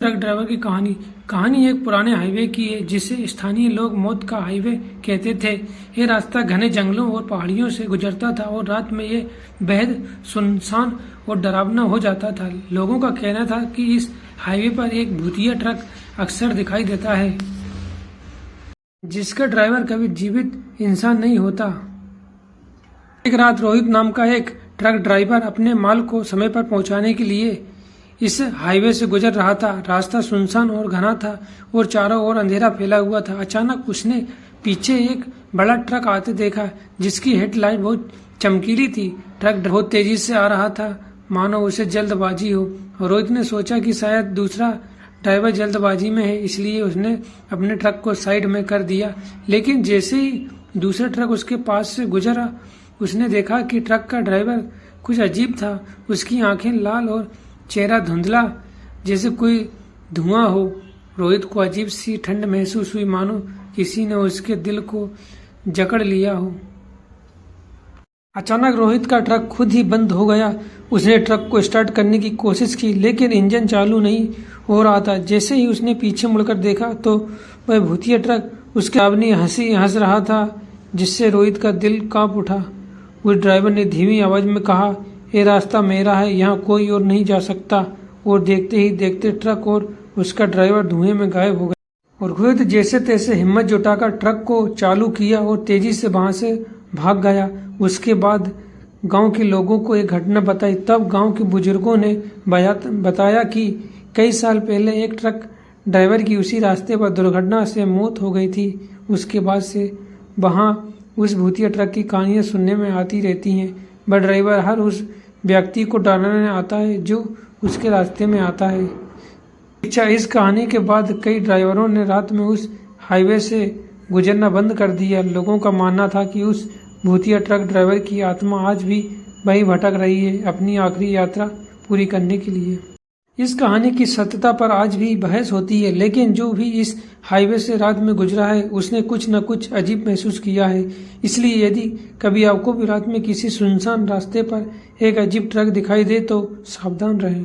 Truck driver की कहानी एक पुराने हाईवे की है जिसे स्थानीय लोग मौत का हाईवे कहते थे। ये रास्ता घने जंगलों और पहाड़ियों से गुजरता था और रात में ये बेहद सुनसान और डरावना हो जाता था। लोगों का कहना था कि इस हाईवे पर एक भूतिया ट्रक अक्सर दिखाई देता है जिसका ड्राइवर कभी जीवित इंसान नहीं होता। एक रात रोहित नाम का एक ट्रक ड्राइवर अपने माल को समय पर पहुंचाने के लिए इस हाईवे से गुजर रहा था। रास्ता सुनसान और घना था और चारों ओर अंधेरा फैला हुआ था। अचानक उसने पीछे एक बड़ा ट्रक आते देखा जिसकी हेडलाइट बहुत चमकीली थी। ट्रक बहुत तेजी से आ रहा था, मानो उसे जल्दबाजी हो। रोहित ने सोचा कि शायद दूसरा ड्राइवर जल्दबाजी में है, इसलिए उसने अपने ट्रक को साइड में कर दिया। लेकिन जैसे ही दूसरा ट्रक उसके पास से गुजरा, उसने देखा कि ट्रक का ड्राइवर कुछ अजीब था। उसकी आंखें लाल और चेहरा धुंधला जैसे कोई धुआं हो। रोहित को अजीब सी ठंड महसूस हुई, मानो किसी ने उसके दिल को जकड़ लिया हो। अचानक रोहित का ट्रक खुद ही बंद हो गया। उसने ट्रक को स्टार्ट करने की कोशिश की लेकिन इंजन चालू नहीं हो रहा था। जैसे ही उसने पीछे मुड़कर देखा तो वह भूतिया ट्रक उसके सामने हंसी हंस रहा था, जिससे रोहित का दिल कांप उठा। उस ड्राइवर ने धीमी आवाज में कहा, ये रास्ता मेरा है, यहाँ कोई और नहीं जा सकता। और देखते ही देखते ट्रक और उसका ड्राइवर धुएं में गायब हो गए। और रोहित जैसे तैसे हिम्मत जुटाकर ट्रक को चालू किया और तेजी से वहां से भाग गया। उसके बाद गांव के लोगों को एक घटना बताई। तब गांव के बुजुर्गों ने बताया कि कई साल पहले एक ट्रक ड्राइवर की उसी रास्ते पर दुर्घटना से मौत हो गई थी। उसके बाद से वहां उस भूतिया ट्रक की कहानियां सुनने में आती रहती हैं। वह ड्राइवर हर उस व्यक्ति को डराने आता है जो उसके रास्ते में आता है। इस कहानी के बाद कई ड्राइवरों ने रात में उस हाईवे से गुजरना बंद कर दिया। लोगों का मानना था कि उस भूतिया ट्रक ड्राइवर की आत्मा आज भी वहीं भटक रही है, अपनी आखिरी यात्रा पूरी करने के लिए। इस कहानी की सत्यता पर आज भी बहस होती है, लेकिन जो भी इस हाईवे से रात में गुजरा है उसने कुछ न कुछ अजीब महसूस किया है। इसलिए यदि कभी आपको भी रात में किसी सुनसान रास्ते पर एक अजीब ट्रक दिखाई दे तो सावधान रहें।